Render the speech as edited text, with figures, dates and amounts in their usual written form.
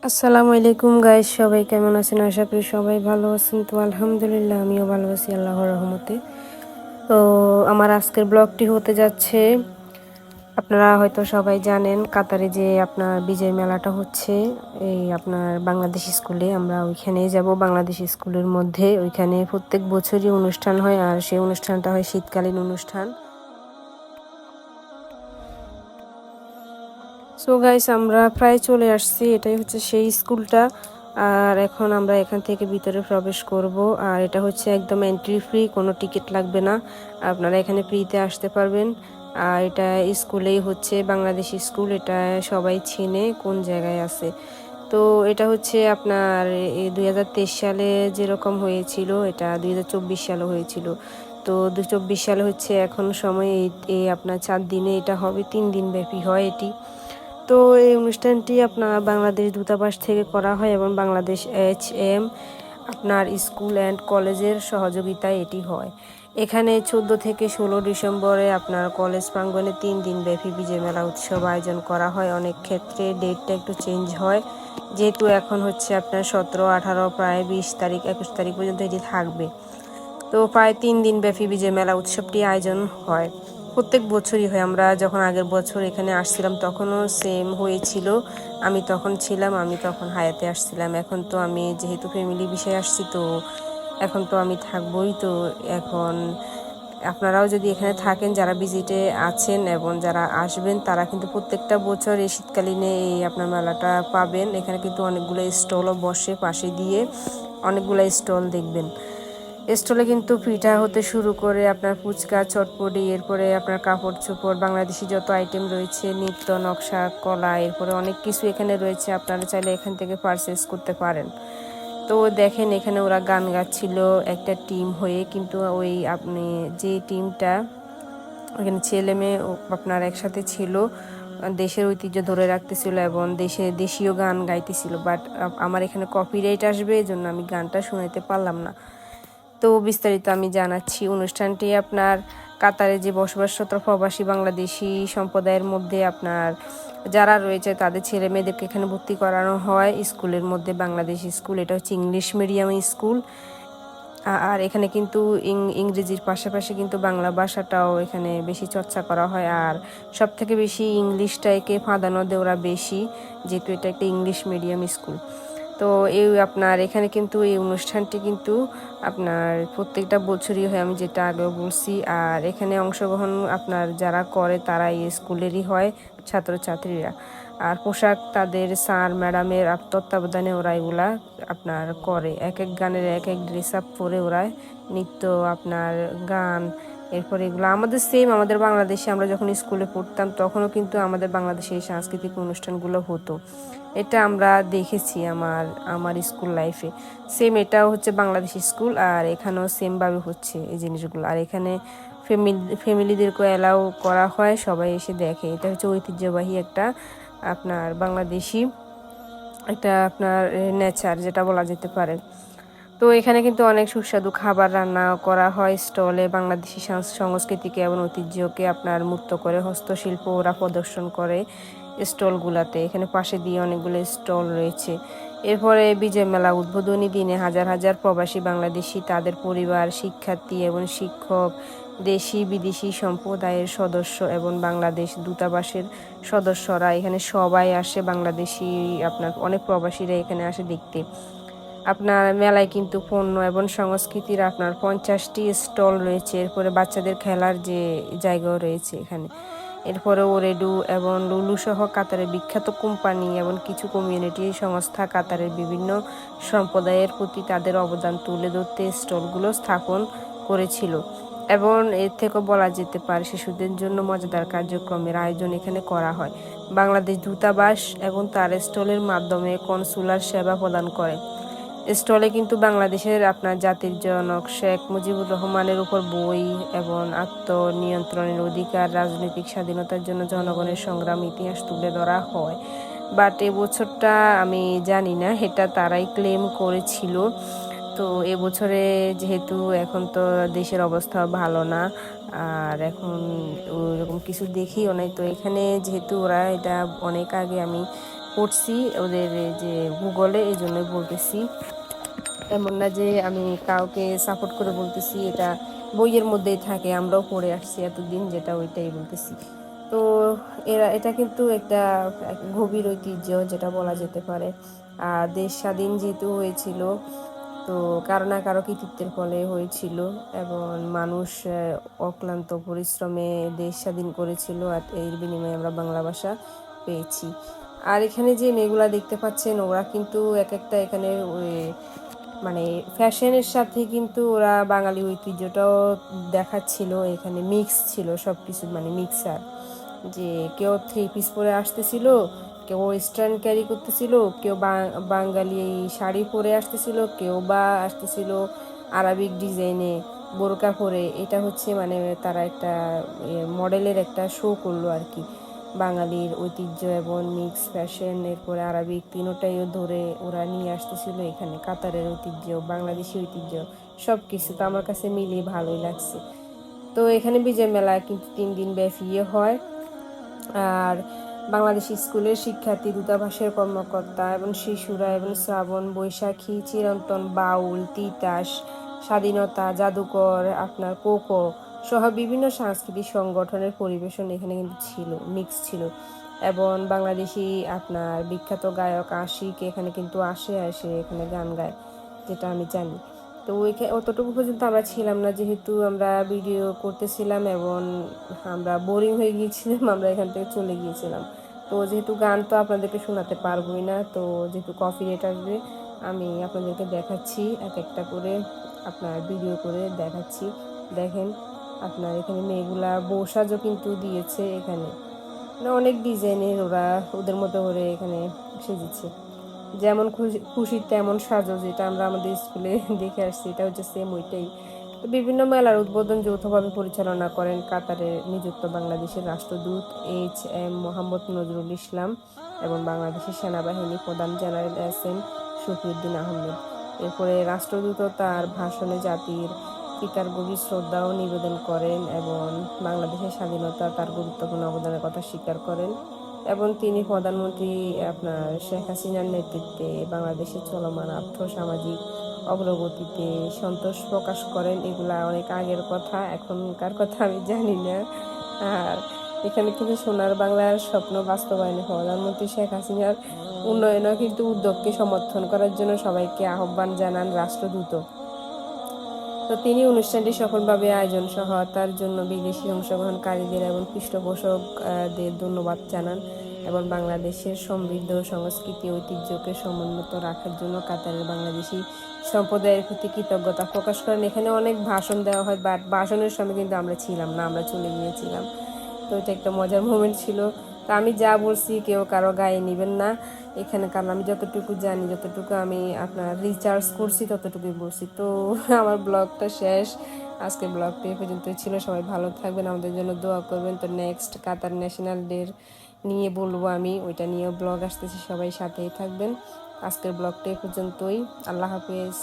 আসসালামু আলাইকুম গাইস, সবাই কেমন আছেন? আশা করি সবাই ভালো আছেন। তো আলহামদুলিল্লাহ আমিও ভালো আছি আল্লাহর রহমতে। তো আমার আজকের ব্লগটি হতে যাচ্ছে, আপনারা হয়তো সবাই জানেন কাতারে যে আপনার বিজয় মেলাটা হচ্ছে এই আপনার বাংলাদেশ স্কুলে। আমরা ওইখানে যাব, বাংলাদেশ স্কুলের মধ্যে। ওইখানে প্রত্যেক বছরই অনুষ্ঠান হয়, আর সেই অনুষ্ঠানটা হয় শীতকালীন অনুষ্ঠান। সো গাইস, আমরা প্রায় চলে আসছি। এটাই হচ্ছে সেই স্কুলটা। আর এখন আমরা এখান থেকে ভিতরে প্রবেশ করব। আর এটা হচ্ছে একদম এন্ট্রি ফ্রি, কোনো টিকিট লাগবে না। আপনারা এখানে ফ্রিতে আসতে পারবেন। আর এটা স্কুলেই হচ্ছে বাংলাদেশ স্কুল, এটা সবাই চেনে কোন জায়গায় আছে। তো এটা হচ্ছে আপনার এই 2023 সালে যেরকম হয়েছিল, এটা 2024 সালে হয়েছিল। তো 2024 সালে হচ্ছে এখন সময় এই আপনার 4 দিনে এটা হবে, 3 দিন ব্যাপী হয় এটি। তো এই অনুষ্ঠানটি আপনার বাংলাদেশ দূতাবাস থেকে করা হয় এবং বাংলাদেশ HM আপনার স্কুল অ্যান্ড কলেজের সহযোগিতায় এটি হয়। এখানে 14 থেকে 16 ডিসেম্বরে আপনার কলেজ প্রাঙ্গণে 3 দিন ব্যাপী বিজয় মেলা উৎসব আয়োজন করা হয়। অনেক ক্ষেত্রে ডেটটা একটু চেঞ্জ হয়, যেহেতু এখন হচ্ছে আপনার 17, 18, প্রায় 20 তারিখ, 21 তারিখ পর্যন্ত এটি থাকবে। তো প্রায় 3 দিন ব্যাপী বিজয় মেলা উৎসবটি আয়োজন হয়। প্রত্যেক বছরই হয়। আমরা যখন আগের বছর এখানে আসছিলাম তখনও সেম হয়েছিল। আমি তখন ছিলাম, আমি তখন হায়াতে আসছিলাম। এখন তো আমি যেহেতু ফ্যামিলি বিষয়ে আসছি, তো এখন তো আমি থাকবই। তো এখন আপনারাও যদি এখানে থাকেন, যারা ভিজিটে আছেন এবং যারা আসবেন, তারা কিন্তু প্রত্যেকটা বছর এই শীতকালীনে এই আপনার মেলাটা পাবেন। এখানে কিন্তু অনেকগুলো স্টলও বসে, পাশে দিয়ে অনেকগুলো স্টল দেখবেন। স্টলে কিন্তু পিঠা হতে শুরু করে আপনার ফুচকা, চটপটি, এরপরে আপনার কাপড় চোপড়, বাংলাদেশি যত আইটেম রয়েছে, নৃত্য, নকশা, কলা, এরপরে অনেক কিছু এখানে রয়েছে। আপনারা চাইলে এখান থেকে পারচেস করতে পারেন। তো দেখেন এখানে ওরা গান গাচ্ছিল একটা টিম হয়ে, কিন্তু ওই আপনি যে টিমটা, এখানে ছেলে মেয়ে আপনার একসাথে ছিল, দেশের ঐতিহ্য ধরে রাখতেছিল এবং দেশীয় গান গাইতেছিল। বাট আমার এখানে কপিরাইট আসবে, এই জন্য আমি গানটা শোনাতে পারলাম না। তো বিস্তারিত আমি জানাচ্ছি। অনুষ্ঠানটি আপনার কাতারে যে বসবাসরত প্রবাসী বাংলাদেশি সম্প্রদায়ের মধ্যে আপনার যারা রয়েছে তাদের ছেলে মেয়েদেরকে এখানে ভর্তি করানো হয় স্কুলের মধ্যে। বাংলাদেশ স্কুল, এটা হচ্ছে ইংলিশ মিডিয়াম স্কুল। আর এখানে কিন্তু ইংরেজির পাশাপাশি কিন্তু বাংলা ভাষাটাও এখানে বেশি চর্চা করা হয়। আর সব থেকে বেশি ইংলিশটাকে প্রাধান্য দেয় ওরা বেশি, যেহেতু এটা একটা ইংলিশ মিডিয়াম স্কুল। তো এই আপনার এখানে কিন্তু এই অনুষ্ঠানটি কিন্তু আপনার প্রত্যেকটা বছরই হয়, আমি যেটা আগেও বলছি। আর এখানে অংশগ্রহণ আপনার যারা করে তারা এই স্কুলেরই হয়, ছাত্রছাত্রীরা। আর পোশাক তাদের স্যার ম্যাডামের তত্ত্বাবধানে ওরা এগুলা আপনার করে। এক এক গানের এক এক ড্রেস আপ পরে ওরা নৃত্য, আপনার গান, এরপরে এগুলো আমাদের সেম, আমাদের বাংলাদেশে আমরা যখন স্কুলে পড়তাম তখনও কিন্তু আমাদের বাংলাদেশে এই সাংস্কৃতিক অনুষ্ঠানগুলো হতো। এটা আমরা দেখেছি আমার আমার স্কুল লাইফে। সেম এটাও হচ্ছে বাংলাদেশ স্কুল, আর এখানেও সেমভাবে হচ্ছে এই জিনিসগুলো। আর এখানে ফ্যামিলিদেরকে অ্যালাউ করা হয়, সবাই এসে দেখে। এটা হচ্ছে ঐতিহ্যবাহী একটা আপনার বাংলাদেশি একটা আপনার নেচার, যেটা বলা যেতে পারে। তো এখানে কিন্তু অনেক সুস্বাদু খাবার রান্না করা হয় স্টলে। বাংলাদেশি সংস্কৃতিকে এবং ঐতিহ্যকে আপনার মুক্ত করে হস্তশিল্প ওরা প্রদর্শন করে স্টলগুলাতে। এখানে পাশে দিয়ে অনেকগুলো স্টল রয়েছে। এরপরে বিজয় মেলা উদ্বোধনী দিনে হাজার হাজার প্রবাসী বাংলাদেশি, তাদের পরিবার, শিক্ষার্থী এবং শিক্ষক, দেশি বিদেশি সম্প্রদায়ের সদস্য এবং বাংলাদেশ দূতাবাসের সদস্যরা এখানে সবাই আসে। বাংলাদেশি আপনার অনেক প্রবাসীরা এখানে আসে দেখতে। আপনার মেলায় কিন্তু পণ্য এবং সংস্কৃতির আপনার 50টি স্টল রয়েছে। এরপরে বাচ্চাদের খেলার যে জায়গাও রয়েছে এখানে। এরপরে ওরেডু এবং লুলু সহ কাতারের বিখ্যাত কোম্পানি এবং কিছু কমিউনিটি সংস্থা কাতারের বিভিন্ন সম্প্রদায়ের প্রতি তাদের অবদান তুলে ধরতে স্টলগুলো স্থাপন করেছিল। এবং এর থেকেও বলা যেতে পারে শিশুদের জন্য মজাদার কার্যক্রমের আয়োজন এখানে করা হয়। বাংলাদেশ দূতাবাস এবং তার স্টলের মাধ্যমে কনসুলার সেবা প্রদান করে। স্টলে কিন্তু বাংলাদেশের আপনার জাতির জনক শেখ মুজিবুর রহমানের উপর বই এবং আত্মনিয়ন্ত্রণের অধিকার, রাজনৈতিক স্বাধীনতার জন্য জনগণের সংগ্রাম ইতিহাস তুলে ধরা হয়। বাট এবছরটা আমি জানি না, এটা তারাই ক্লেম করেছিল। তো এবছরে যেহেতু এখন তো দেশের অবস্থা ভালো না, আর এখন ওইরকম কিছু দেখিও নাই। তো এখানে যেহেতু ওরা এটা অনেক আগে আমি পড়ছি ওদের এই যে গুগলে, এই জন্যই বলতেছি। এমন না যে আমি কাউকে সাপোর্ট করে বলতেছি, এটা বইয়ের মধ্যেই থাকে, আমরাও পড়ে আসছি এতদিন, যেটা ওইটাই বলতেছি। তো এটা কিন্তু একটা গভীর ঐতিহ্য যেটা বলা যেতে পারে। আর দেশ স্বাধীন যেহেতু হয়েছিল, তো কারো না কারো কৃতিত্বের ফলে হয়েছিল, এবং মানুষ অক্লান্ত পরিশ্রমে দেশ স্বাধীন করেছিল, আর এর বিনিময়ে আমরা বাংলা ভাষা পেয়েছি। আর এখানে যে মেয়েগুলা দেখতে পাচ্ছেন, ওরা কিন্তু এক একটা এখানে মানে ফ্যাশনের সাথে কিন্তু ওরা বাঙালি ঐতিহ্যটাও দেখাচ্ছিল। এখানে মিক্স ছিল সব কিছু, মানে মিক্সার, যে কেউ থ্রি পিস পরে আসতেছিল, কেউ ওয়েস্টার্ন ক্যারি করতেছিল, কেউ বাঙালি শাড়ি পরে আসতেছিল, কেউ বা আসতেছিল আরবিক ডিজাইনে বোরকা পরে। এটা হচ্ছে মানে তারা একটা মডেলের একটা শো করলো আর কি, বাঙালির ঐতিহ্য এবং মিক্স ফ্যাশন, এরপরে আরবিক, তিনোটাই ধরে ওরা নিয়ে আসতেছিল এখানে। কাতারের ঐতিহ্য, বাংলাদেশি ঐতিহ্য, সব কিছু তো আমার কাছে মিলিয়ে ভালোই লাগছে। তো এখানে বিজয় মেলা কিন্তু 3 দিন ব্যাপী হয়। আর বাংলাদেশি স্কুলের শিক্ষার্থী, দূতাবাসের কর্মকর্তা এবং শিশুরা এবং শ্রাবণ, বৈশাখী, চিরন্তন, বাউল, তিতাস, স্বাধীনতা, জাদুকর, আপনার কোকো সহ বিভিন্ন সাংস্কৃতিক সংগঠনের পরিবেশন এখানে কিন্তু ছিল, মিক্স ছিল। এবং বাংলাদেশি আপনার বিখ্যাত গায়ক আশিক এখানে কিন্তু আসে এখানে গান গায়, যেটা আমি জানি। তো অতটুকু পর্যন্ত আমরা ছিলাম না, যেহেতু আমরা ভিডিও করতেছিলাম এবং আমরা বোরিং হয়ে গিয়েছিলাম, আমরা এখান থেকে চলে গিয়েছিলাম। তো যেহেতু গান তো আপনাদেরকে শোনাতে পারবোই না, তো যেহেতু কপিরাইট আসবে, আমি আপনাদেরকে দেখাচ্ছি এক একটা করে, আপনার ভিডিও করে দেখাচ্ছি। দেখেন আপনার এখানে মেয়েগুলা বৌসাজও কিন্তু দিয়েছে এখানে, মানে অনেক ডিজাইনের ওরা ওদের মতো করে এখানে সেজেছে। যেমন খুশি খুশি তেমন সাজো, যেটা আমরা আমাদের স্কুলে দেখে আসছি, এটা হচ্ছে সেম ওইটাই। তো বিভিন্ন মেলার উদ্বোধন যৌথভাবে পরিচালনা করেন কাতারে নিযুক্ত বাংলাদেশের রাষ্ট্রদূত HM মোহাম্মদ নজরুল ইসলাম এবং বাংলাদেশের সেনাবাহিনী প্রধান জেনারেল SM শফিউদ্দিন আহমেদ। এরপরে রাষ্ট্রদূতও তার ভাষণে জাতির পিতার গভীর শ্রদ্ধাও নিবেদন করেন এবং বাংলাদেশের স্বাধীনতা তার গুরুত্বপূর্ণ অবদানের কথা স্বীকার করেন। এবং তিনি প্রধানমন্ত্রী আপনার শেখ হাসিনার নেতৃত্বে বাংলাদেশের চলমান আর্থ-সামাজিক অগ্রগতিতে সন্তোষ প্রকাশ করেন। এগুলা অনেক আগের কথা, এখনকার কথা আমি জানি না। আর এখানে কিন্তু সোনার বাংলার স্বপ্ন বাস্তবায়নে প্রধানমন্ত্রী শেখ হাসিনার উন্নয়নও কিন্তু উদ্যোগকে সমর্থন করার জন্য সবাইকে আহ্বান জানান রাষ্ট্রদূত। তো তিনি অনুষ্ঠানটি সফলভাবে আয়োজন সহায়তার জন্য বিদেশি অংশগ্রহণকারীদের এবং পৃষ্ঠপোষকদের ধন্যবাদ জানান এবং বাংলাদেশের সমৃদ্ধ সংস্কৃতি ঐতিহ্যকে সমুন্নত রাখার জন্য কাতারের বাংলাদেশি সম্প্রদায়ের প্রতি কৃতজ্ঞতা প্রকাশ করেন। এখানে অনেক ভাষণ দেওয়া হয়, বাট ভাষণের সময় কিন্তু আমরা ছিলাম না, আমরা চলে গিয়েছিলাম। তো এটা একটা মজার মোমেন্ট ছিল। তো আমি যা বলছি কেউ কারো গায়ে নেবেন না এখানে, কারণ আমি যতটুকু জানি, যতটুকু আমি আপনার রিচার্জ করছি ততটুকুই বলছি। তো আমার ব্লগটা শেষ, আজকে ব্লগটা এ পর্যন্তই ছিল। সবাই ভালো থাকবেন, আমাদের জন্য দোয়া করবেন। তো নেক্সট কাতার ন্যাশনাল ডে নিয়ে বলবো আমি, ওইটা নিয়েও ব্লগ আসতেছি, সবাই সাথেই থাকবেন। আজকের ব্লগটা এ পর্যন্তই, আল্লাহ হাফেজ।